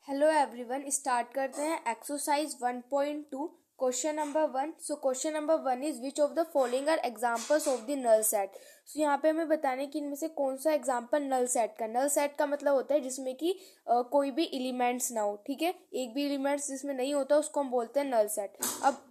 Hello everyone, start करते हैं exercise 1.2 question number 1। So question number 1 is which of the following are examples of the null set. So यहाँ पे हमें बताने कि इनमें से कौन सा एग्जांपल नल सेट का। नल सेट का मतलब होता है जिसमें कि कोई भी एलिमेंट्स ना हो। ठीक है, एक भी एलिमेंट्स जिसमें नहीं होता उसको हम बोलते हैं नल सेट। अब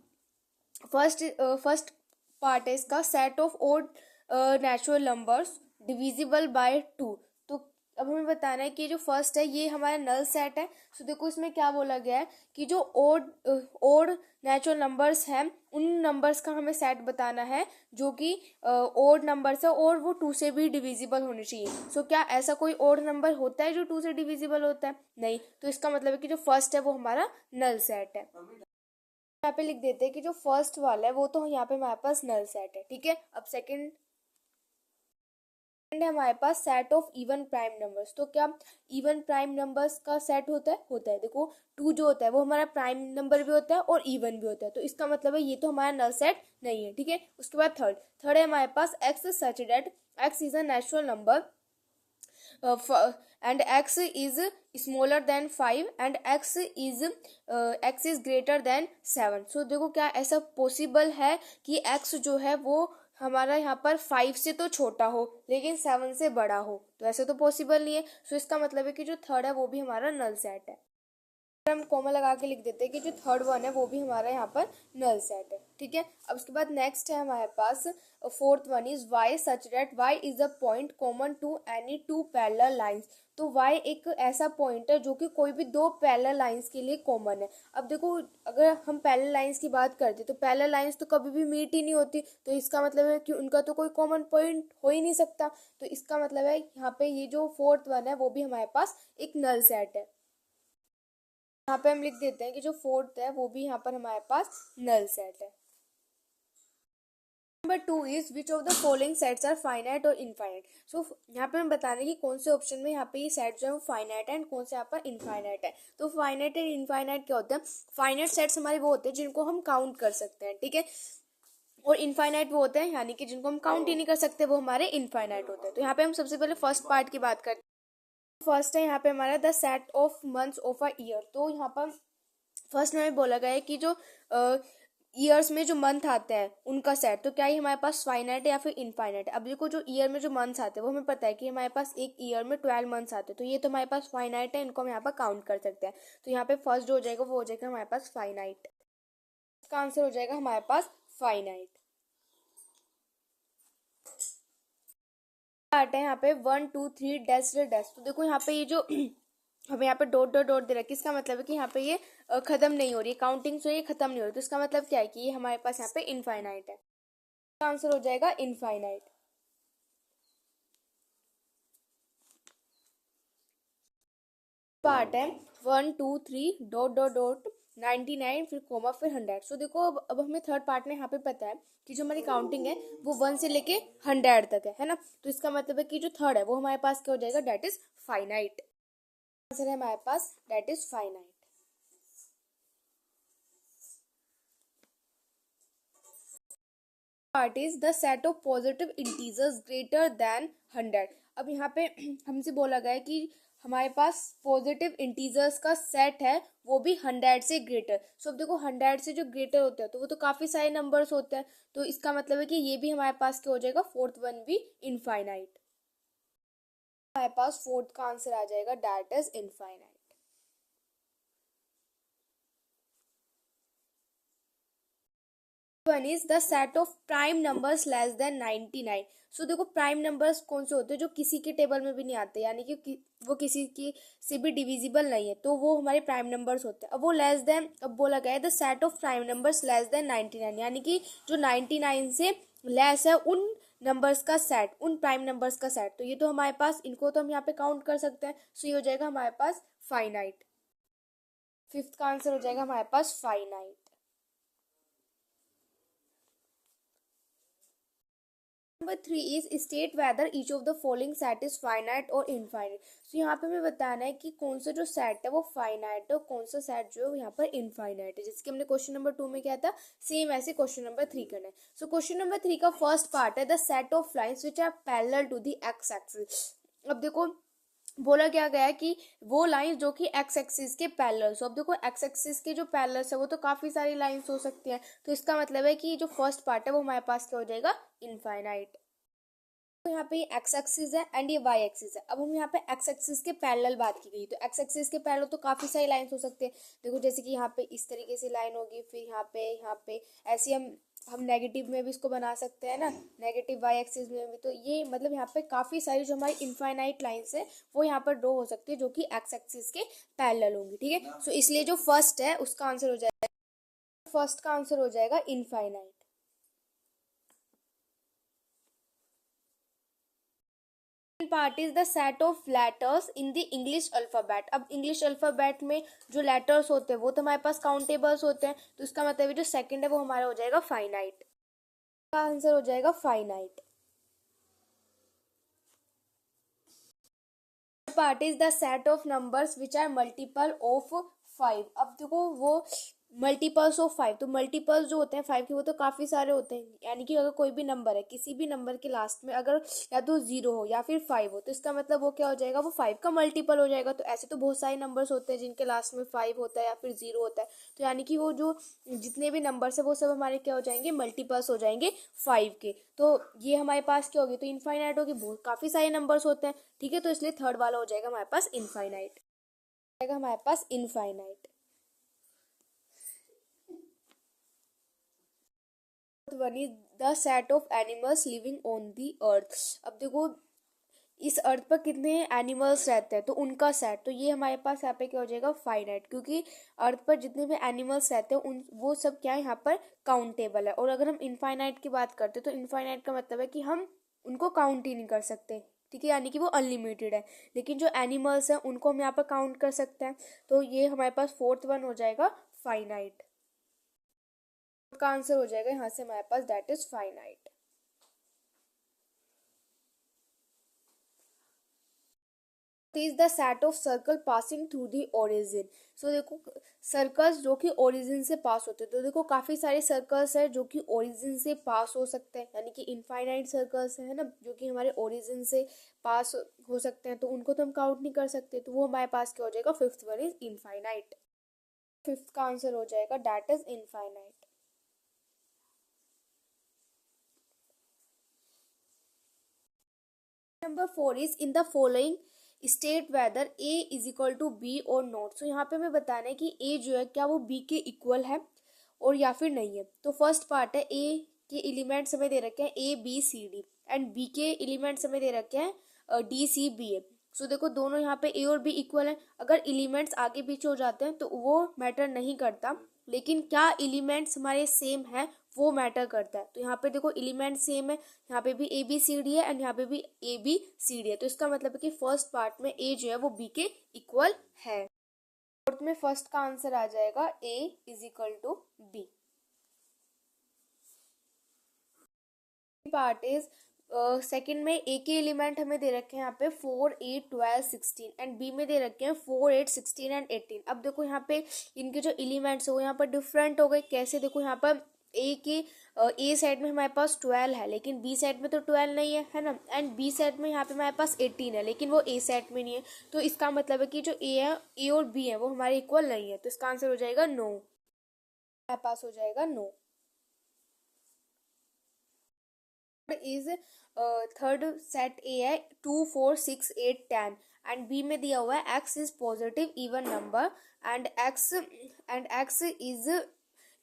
फर्स्ट पार्ट है इसका, set of odd natural numbers divisible by 2। तो अब हमें बताना है कि जो फर्स्ट है ये हमारा नल सेट है। सो देखो इसमें क्या बोला गया है कि जो ओड नेचुरल नंबर्स हैं उन नंबर्स का हमें सेट बताना है जो कि ओड नंबर्स है और वो 2 से भी डिविजिबल होने चाहिए। सो क्या ऐसा कोई ओड नंबर होता है जो 2 से डिविजिबल होता है? नहीं। तो इसका मतलब है कि जो फर्स्ट है वो हमारा नल सेट है। यहाँ पे लिख देते हैं कि जो फर्स्ट वाला है वो तो यहाँ पे हमारे पास नल सेट है। ठीक है, अब सेकंड है हमारे पास set of even prime numbers. तो क्या इवन प्राइम नंबर्स का सेट होता है? होता है। देखो 2 जो होता है वो हमारा प्राइम नंबर भी होता है और इवन भी होता है। तो इसका मतलब है ये तो हमारा नल सेट नहीं है। ठीक है, उसके बाद थर्ड है हमारे पास X such that X is a natural number and x is smaller than 5 and x is greater than 7। सो देखो क्या ऐसा पॉसिबल है कि x जो है वो हमारा यहाँ पर 5 से तो छोटा हो लेकिन 7 से बड़ा हो? तो ऐसा तो पॉसिबल नहीं है। सो इसका मतलब है कि जो थर्ड है वो भी हमारा नल सेट है। हम कॉमा लगा के लिख देते हैं कि जो थर्ड वन है वो भी हमारा यहाँ पर नल सेट है। ठीक है, अब उसके बाद नेक्स्ट है हमारे पास fourth one is Y such that Y is a point common to any 2 parallel lines. तो वाई एक ऐसा पॉइंट है जो कि कोई भी 2 पैरेलल लाइंस के लिए कॉमन है। अब देखो अगर हम पैरेलल लाइंस की बात करते तो पैरेलल लाइंस तो कभी भी मीट ही नहीं होती। तो इसका मतलब है कि उनका तो कोई कॉमन पॉइंट हो ही नहीं सकता। तो इसका मतलब है यहाँ पे ये जो फोर्थ वन है वो भी हमारे पास एक नल सेट है। यहाँ पे हम लिख देते हैं कि जो फोर्थ है वो भी यहाँ पर हमारे पास नल सेट है। Number 2 is which of the following sets are finite और इनफाइनाइट। सो यहाँ पे हम बता रहे हैं कि कौन से ऑप्शन में यहाँ पे ये सेट जो है वो फाइनाइट है एंड कौन से यहाँ पर इनफाइनाइट है। तो फाइनाइट एंड इनफाइनाइट क्या होता है? फाइनाइट सेट्स हमारे वो होते हैं जिनको हम काउंट कर सकते हैं। ठीक है, और इनफाइनाइट वो होते हैं यानी कि जिनको हम काउंट ही नहीं कर सकते, वो हमारे इनफाइनाइट होते हैं। तो यहाँ पे हम सबसे पहले फर्स्ट पार्ट की बात करते हैं। फर्स्ट है यहाँ पे हमारा the set of months of a year. तो यहाँ पर फर्स्ट में बोला गया है कि जो ईयर्स में जो मंथ आते हैं उनका सेट। तो क्या ये हमारे पास फाइनाइट है या फिर इनफाइनाइट है? अब देखो जो ईयर में जो मंथ्स आते हैं वो हमें पता है कि हमारे पास एक ईयर में 12 मंथ्स आते हैं। तो ये तो हमारे पास फाइनाइट है, इनको हम यहाँ पर काउंट कर सकते हैं। तो यहाँ पे फर्स्ट जो हो जाएगा वो हो जाएगा हमारे पास फाइनाइट। इसका आंसर हो जाएगा हमारे पास फाइनाइट। पार्ट है यहाँ पे 1 2 3 डैश डैश। तो देखो यहाँ पे ये जो हमें यहाँ पे डॉट डॉट डॉट दे रखा है, इसका मतलब है कि यहाँ पे ये खत्म नहीं हो रही, काउंटिंग जो ये खत्म नहीं हो रही। तो इसका मतलब क्या है कि ये हमारे पास यहाँ पे इनफाइनाइट है। इसका आंसर हो जाएगा इनफाइनाइट। पार्ट है 1 2 3 डॉट डॉट डॉट 99 फिर कोमा फिर 100। सो देखो अब हमें थर्ड पार्ट में यहाँ पे पता है कि जो हमारी काउंटिंग है वो 1 से लेके 100 तक है ना। तो इसका मतलब है कि जो थर्ड है वो हमारे पास क्या हो जाएगा? Date is finite. आंसर है हमारे पास that is finite. Part is the set of positive integers greater than 100। अब यहाँ पे हमसे बोला गया है कि हमारे पास पॉजिटिव इंटीजर्स का सेट है वो भी 100 से ग्रेटर। सो अब देखो 100 से जो ग्रेटर होते हैं तो वो तो काफी सारे नंबर्स होते हैं। तो इसका मतलब है कि ये भी हमारे पास क्या हो जाएगा? फोर्थ वन भी इनफाइनाइट। हमारे पास फोर्थ का आंसर आ जाएगा that is infinite. One is the set of prime numbers less than 99। सो देखो प्राइम नंबर्स कौन से होते हैं? जो किसी के टेबल में भी नहीं आते यानी कि वो किसी की से भी डिविजिबल नहीं है, तो वो हमारे प्राइम नंबर्स होते हैं। अब वो लेस देन, अब बोला गया है the set of prime numbers less than 99 यानी कि जो 99 से लेस है उन नंबर्स का सेट, उन प्राइम नंबर्स का सेट। तो ये तो हमारे पास, इनको तो हम यहाँ पे काउंट कर सकते हैं। सो ये हो जाएगा हमारे पास फाइनाइट। फिफ्थ का आंसर हो जाएगा हमारे पास finite. Number 3 is state whether each of the following set is finite और इनफाइनाइट। तो यहाँ पे हमें बताना है कि कौन सा जो सेट है वो फाइनाइट है और कौन सा सेट जो है यहाँ पर इनफाइनाइट है। जैसे कि हमने क्वेश्चन नंबर 2 में क्या था, सेम ऐसे क्वेश्चन नंबर 3 करना है। सो क्वेश्चन नंबर 3 का फर्स्ट पार्ट है the set of lines which are parallel to the x axis. अब देखो बोला क्या गया है कि वो लाइन जो कि एक्स एक्सिस के पैरेलल। सो अब देखो एक्स एक्सिस के जो पैरेलल है वो तो काफी सारी लाइंस हो सकती हैं, तो इसका मतलब है कि जो फर्स्ट पार्ट है वो हमारे पास क्या हो जाएगा, इनफाइनाइट। तो यहाँ पे एक्स एक्सिस है एंड ये वाई एक्सिस है। अब हम यहाँ पे एक्स एक्सिस के पैरेलल बात की गई, तो एक्स एक्सिस के पैरेलल तो काफी सारी लाइंस हो सकते हैं। देखो जैसे कि यहाँ पे इस तरीके से लाइन होगी, फिर यहाँ पे ऐसे हम नेगेटिव में भी इसको बना सकते हैं ना, नेगेटिव वाई एक्सिस में भी। तो ये मतलब यहाँ पे काफी सारी जो हमारी इनफाइनाइट लाइंस है वो यहाँ पर ड्रॉ हो सकती है जो कि एक्स एक्सिस के पैरेलल होंगी, ठीक है। सो इसलिए जो फर्स्ट है उसका आंसर हो जाएगा, फर्स्ट का आंसर हो जाएगा infinite. Part is the set of letters in the English alphabet. अब इंग्लिश अल्फाबेट में जो लेटर्स होते हैं वो तो हमारे पास काउंटेबल्स होते हैं, तो इसका मतलब जो सेकंड है वो हमारा हो जाएगा फाइनाइट, का आंसर हो जाएगा finite. Part is the set of numbers which are multiple of 5। अब देखो वो मल्टीपल्स ऑफ 5, तो मल्टीपल्स जो होते हैं 5 के वो तो काफी सारे होते हैं, यानी कि अगर कोई भी नंबर है, किसी भी नंबर के लास्ट में अगर या तो 0 हो या फिर 5 हो, तो इसका मतलब वो क्या हो जाएगा, वो 5 का मल्टीपल हो जाएगा। तो ऐसे तो बहुत सारे नंबर्स होते हैं जिनके लास्ट में 5 होता है या फिर 0 होता है, तो यानी कि वो जो जितने भी नंबर्स है वो सब हमारे क्या हो जाएंगे, मल्टीपल्स हो जाएंगे 5 के। तो ये हमारे पास क्या होगी, तो इनफाइनाइट होगी, बहुत काफी सारे नंबर्स होते हैं, ठीक है। तो इसलिए थर्ड वाला हो जाएगा हमारे पास इनफाइनाइट, जाएगा हमारे पास infinite. One is the set of animals living on the earth. अब देखो इस अर्थ पर कितने एनिमल्स रहते हैं, तो उनका सेट, तो ये हमारे पास यहाँ पे क्या हो जाएगा, फाइनाइट, क्योंकि अर्थ पर जितने भी एनिमल्स रहते हैं उन वो सब क्या है यहाँ पर काउंटेबल है। और अगर हम इनफाइनाइट की बात करते हैं तो इनफाइनाइट का मतलब है कि हम उनको काउंट ही नहीं कर सकते, ठीक है, यानी कि वो अनलिमिटेड है। लेकिन जो एनिमल्स हैं उनको हम यहाँ पर काउंट कर सकते हैं, तो ये हमारे पास फोर्थ वन हो जाएगा फाइनाइट, का आंसर हो जाएगा यहाँ से हमारे पास that is finite. Is the set of circle passing through the origin. So देखो सर्कल्स जो कि ओरिजिन से पास होते हैं, तो देखो काफी सारे सर्कल्स है जो कि ओरिजिन से पास हो सकते हैं, यानी कि इनफाइनाइट सर्कल्स है ना जो कि हमारे ओरिजिन से पास हो सकते हैं, तो उनको तो हम काउंट नहीं कर सकते, तो वो हमारे पास क्या हो जाएगा, fifth one is infinite, fifth का आंसर हो जाएगा that is infinite. Number 4 is in the following state whether A is equal to B और नॉट। सो यहाँ पे हमें बताना है कि ए जो है क्या वो बी के इक्वल है और या फिर नहीं है। तो फर्स्ट पार्ट है ए के एलिमेंट्स हमें दे रखे हैं A B C D and B के एलिमेंट्स हमें दे रखे हैं डी सी बी ए। सो देखो दोनों यहाँ पे ए और बी इक्वल है, अगर एलिमेंट्स आगे पीछे हो जाते हैं तो वो मैटर नहीं करता, लेकिन क्या एलिमेंट्स हमारे सेम है वो मैटर करता है। तो यहाँ पे देखो एलिमेंट सेम है, यहाँ पे भी ए बी सी डी है एंड यहाँ पे भी ए बी सी डी है, तो इसका मतलब है कि फर्स्ट पार्ट में ए जो है वो बी के इक्वल है। फोर्थ में फर्स्ट का आंसर आ जाएगा A is equal to B. Part is second में ए के एलिमेंट हमें दे रखे हैं यहाँ पे 4 8 12 16 एंड बी में दे रखे हैं 4 8 16 एंड 18। अब देखो यहाँ पे इनके जो एलिमेंट्स हो यहाँ पर डिफरेंट हो गए, कैसे, देखो यहाँ पर ए के ए साइड में हमारे पास 12 है लेकिन बी साइड में तो 12 नहीं है ना, एंड बी साइड में यहाँ पे हमारे पास 18 है लेकिन वो ए साइड में नहीं है, तो इसका मतलब है कि जो ए है, ए और बी है वो हमारे इक्वल नहीं है, तो इसका आंसर हो जाएगा नो, हमारे पास हो जाएगा no. Is third set A है 2 4 6 8 10 एंड बी में दिया हुआ है x is positive even number and x is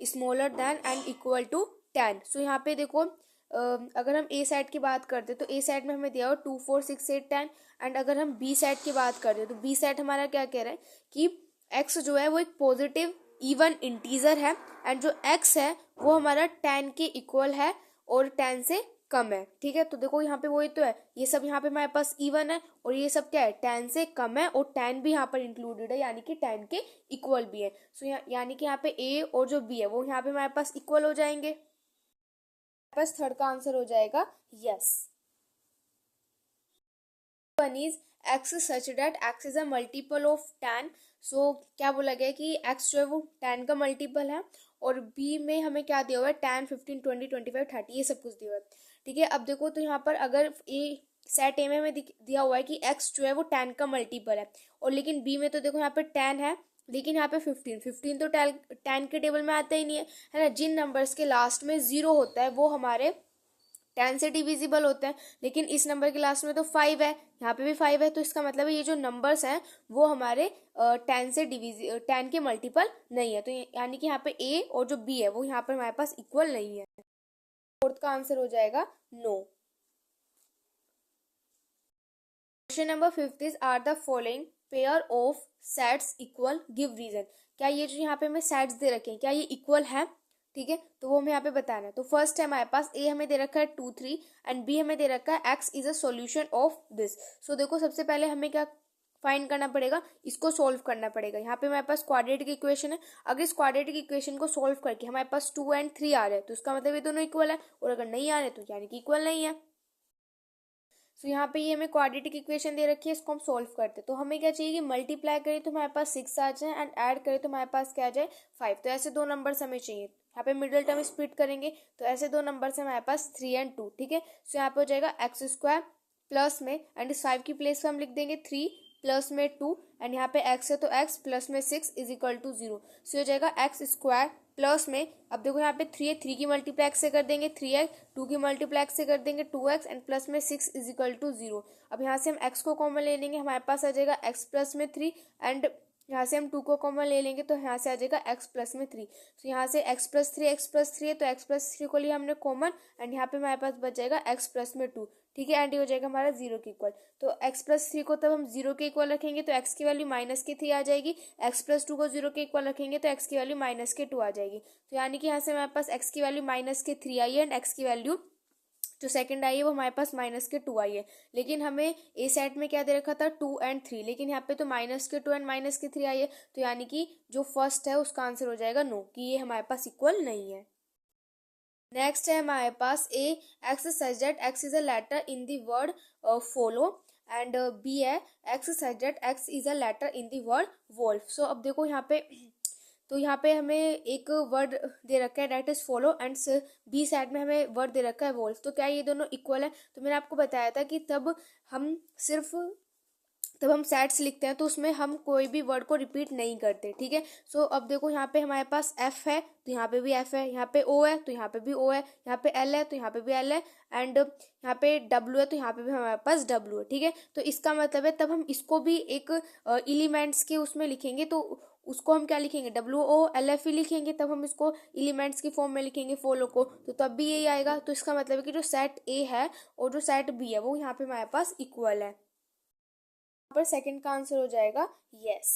smaller than and equal to 10। So यहाँ पे देखो अगर हम ए सेट की बात करते तो ए सेट में हमें दिया हुआ 2 4 6 8 10 एंड अगर हम बी सेट की बात करते तो बी सेट हमारा क्या कह रहा है कि x जो है वो एक पॉजिटिव इवन इंटीजर है एंड जो x है वो हमारा 10 के इक्वल है और 10 से कम है, ठीक है। तो देखो यहाँ पे वही तो है, ये सब यहाँ पे हमारे पास इवन है और ये सब क्या है 10 से कम है और 10 भी यहाँ पर इंक्लूडेड है यानी कि 10 के इक्वल भी है। सो यानी कि यहाँ पे ए और जो बी है वो यहाँ पे हमारे पास इक्वल हो जाएंगे, हमारे पास थर्ड का आंसर हो जाएगा yes. One is x such that X is a multiple of 10। सो क्या बोला गया कि एक्स जो है वो 10 का मल्टीपल है और बी में हमें क्या दिया हुआ है 10 15 20 25 30 ये सब कुछ दिया हुआ है, ठीक है। अब देखो तो यहाँ पर अगर ए सेट ए में हमें दिया हुआ है कि x जो है वो 10 का मल्टीपल है, और लेकिन b में तो देखो यहाँ पे 10 है, लेकिन यहाँ पे 15 तो 10 के टेबल में आता ही नहीं है ना। जिन नंबर्स के लास्ट में 0 होता है वो हमारे 10 से डिविजिबल होते हैं, लेकिन इस नंबर के लास्ट में तो 5 है, यहाँ पे भी 5 है, तो इसका मतलब है ये जो नंबर्स हैं वो हमारे 10 के मल्टीपल नहीं है। तो यानी कि यहाँ पे ए और जो बी है वो यहाँ पर हमारे पास इक्वल नहीं है। फोर्थ का आंसर हो जाएगा no. Question number 5 is are the following pair of sets equal, give reason. क्या ये जो यहाँ पे हमें सेट्स दे रखे हैं क्या ये इक्वल है, ठीक है, तो वो हमें यहाँ पे बताना है। तो फर्स्ट है हमारे पास ए हमें दे रखा है 2 3 एंड बी हमें दे रखा है X is a solution of this. So देखो सबसे पहले हमें क्या फाइंड करना पड़ेगा, इसको सोल्व करना पड़ेगा। यहाँ पे हमारे पास क्वाड्रेटिक इक्वेशन है, अगर इस क्वाड्रेटिक इक्वेशन को सोल्व करके हमारे पास 2 एंड 3 आ रहे हैं तो उसका मतलब ये दोनों इक्वल है, और अगर नहीं आ रहे तो यानी कि इक्वल नहीं है। सो यहाँ पे ये हमें क्वाड्रेटिक इक्वेशन दे रखी है, इसको हम सोल्व करते हैं। तो हमें क्या चाहिए कि मल्टीप्लाई करें तो हमारे पास 6 आ जाए एंड ऐड करें तो हमारे पास क्या आ जाए 5। तो ऐसे दो नंबर्स हमें चाहिए, यहाँ पे मिडिल टर्म स्प्लिट करेंगे तो ऐसे दो नंबर्स हमारे पास 3 एंड 2, ठीक है। सो यहाँ पे हो जाएगा एक्स स्क्वायर प्लस में एंड इस 5 की प्लेस पे हम लिख देंगे 3 प्लस में 2 एंड यहाँ पे एक्स है तो एक्स प्लस में 6 इज इक्वल टू 0। सो हो जाएगा एक्स स्क्वायर प्लस में, अब देखो यहाँ पे 3 है, 3 की मल्टीप्लाई से कर देंगे 3x, 2 की मल्टीप्लाई से कर देंगे 2x एंड प्लस में 6 इज इक्वल टू 0। अब यहाँ से हम x को कॉमन ले लेंगे, हमारे पास आ जाएगा x प्लस में 3 एंड यहाँ से हम 2 को कॉमन ले लेंगे तो यहाँ से आ जाएगा x प्लस में 3। तो यहाँ से x प्लस 3 है तो x प्लस 3 को लिया हमने कॉमन एंड यहाँ पे हमारे पास बच जाएगा x प्लस में 2, ठीक है, एंड ये हो जाएगा हमारा 0 के इक्वल। तो x प्लस 3 को तब हम 0 के इक्वल रखेंगे तो x की वैल्यू माइनस के 3 आ जाएगी, x प्लस 2 को 0 के इक्वल रखेंगे तो x की वैल्यू माइनस के 2 आ जाएगी। तो यानी कि यहाँ से हमारे पास x की वैल्यू माइनस के 3 आई है एंड x की वैल्यू जो सेकंड आई है वो हमारे पास माइनस के 2 आई है। लेकिन हमें ए सेट में क्या दे रखा था 2 एंड 3, लेकिन यहाँ पे तो माइनस के 2 एंड माइनस के 3 आई है, तो यानी कि जो फर्स्ट है उसका आंसर हो जाएगा नो, कि ये हमारे पास इक्वल नहीं है। नेक्स्ट है हमारे पास A X such that X is a letter in the word follow and B है X such that X is a letter in the word wolf. So अब देखो यहाँ पे तो यहाँ पे हमें एक वर्ड दे रखा है डेट is follow and B side में हमें वर्ड दे रखा है वोल्फ। तो क्या ये दोनों इक्वल है, तो मैंने आपको बताया था कि तब हम सेट्स लिखते हैं तो उसमें हम कोई भी वर्ड को रिपीट नहीं करते, ठीक है। सो अब देखो यहाँ पे हमारे पास एफ है तो यहाँ पे भी एफ है, यहाँ पे ओ है तो यहाँ पे भी ओ है, यहाँ पे एल है तो यहाँ पे भी एल है एंड यहाँ पे डब्ल्यू है तो यहाँ पे भी हमारे पास डब्ल्यू है, ठीक है। तो इसका मतलब है तब हम इसको भी एक एलिमेंट्स के उसमें लिखेंगे तो उसको हम क्या लिखेंगे WOLF ही लिखेंगे, तब हम इसको एलिमेंट्स की फॉर्म में लिखेंगे फॉलो को, तो तब भी यही आएगा। तो इसका मतलब है कि जो सेट ए है और जो सेट बी है वो यहाँ पे हमारे पास इक्वल है। पर सेकंड का आंसर हो जाएगा yes.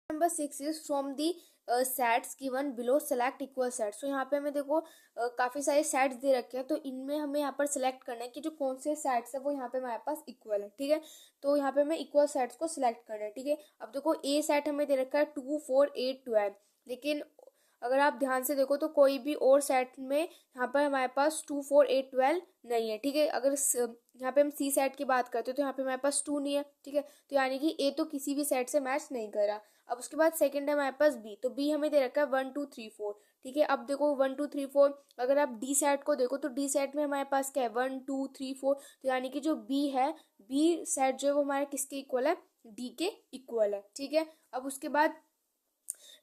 Number 6 is from the sets given below select equal sets. तो यहाँ पे हमें देखो काफी सारे सेट्स दे रखे हैं, तो इनमें हमें यहाँ पर सिलेक्ट करना है कि जो कौन से सेट्स है वो यहाँ पे हमारे पास इक्वल है, ठीक है। तो यहाँ पे हमें इक्वल सेट्स को सिलेक्ट करना है, ठीक है। अब देखो ए सेट हमें दे रखा है 2 4 8 12, लेकिन अगर आप ध्यान से देखो तो कोई भी और सेट में यहाँ पर हमारे पास 2 4 8 12 नहीं है, ठीक है। अगर यहाँ पे हम सी सेट की बात करते हैं तो यहाँ पे हमारे पास 2 नहीं है, ठीक है। तो यानी कि ए तो किसी भी सेट से मैच नहीं कर रहा। अब उसके बाद सेकंड है हमारे पास बी, तो बी हमें दे रखा है 1 2 3 4, ठीक है। अब देखो 1 2 3 4, अगर आप डी सेट को देखो तो डी सेट में हमारे पास क्या है 1 2 3 4, तो यानी कि जो बी है बी सेट जो है वो हमारे किसके इक्वल है, डी के इक्वल है, ठीक है। अब उसके बाद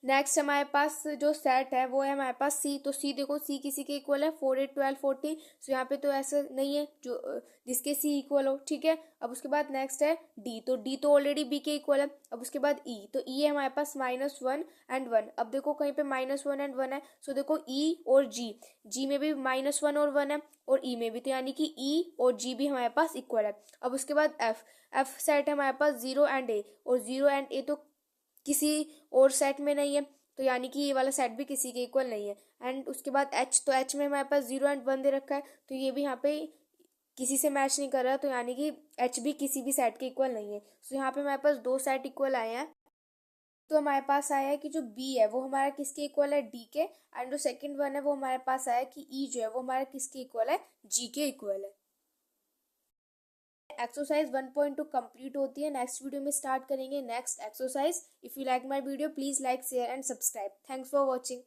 नेक्स्ट हमारे पास जो सेट है वो है हमारे पास सी, तो सी देखो सी किसी के इक्वल है 4 8 12 14, सो यहाँ पे तो ऐसा नहीं है जो जिसके सी इक्वल हो, ठीक है। अब उसके बाद नेक्स्ट है डी, तो डी तो ऑलरेडी बी के इक्वल है। अब उसके बाद ई, तो ई है हमारे पास -1 एंड 1, अब देखो कहीं पे -1 एंड 1 है, सो देखो ई और जी में भी -1 और 1 है और ई में भी, तो यानी कि ई और जी भी हमारे पास इक्वल है। अब उसके बाद एफ सेट है हमारे पास 0 एंड ए, और 0 एंड ए तो किसी और सेट में नहीं है, तो यानी कि ये वाला सेट भी किसी के इक्वल नहीं है। एंड उसके बाद एच, तो एच में हमारे पास 0 एंड 1 दे रखा है, तो ये भी यहाँ पे किसी से मैच नहीं कर रहा, तो यानी कि एच भी किसी भी सेट के इक्वल नहीं है। तो यहाँ पे हमारे पास दो सेट इक्वल आए हैं। तो हमारे पास आया है कि जो बी है वो हमारा किसके इक्वल है, डी के, एंड जो सेकंड वन है वो हमारे पास आया कि ई जो है वो हमारा किसके इक्वल है, जी के इक्वल है। एक्सरसाइज 1.2 कंप्लीट होती है। नेक्स्ट वीडियो में स्टार्ट करेंगे next exercise. If you like my video please like share and subscribe. Thanks for watching.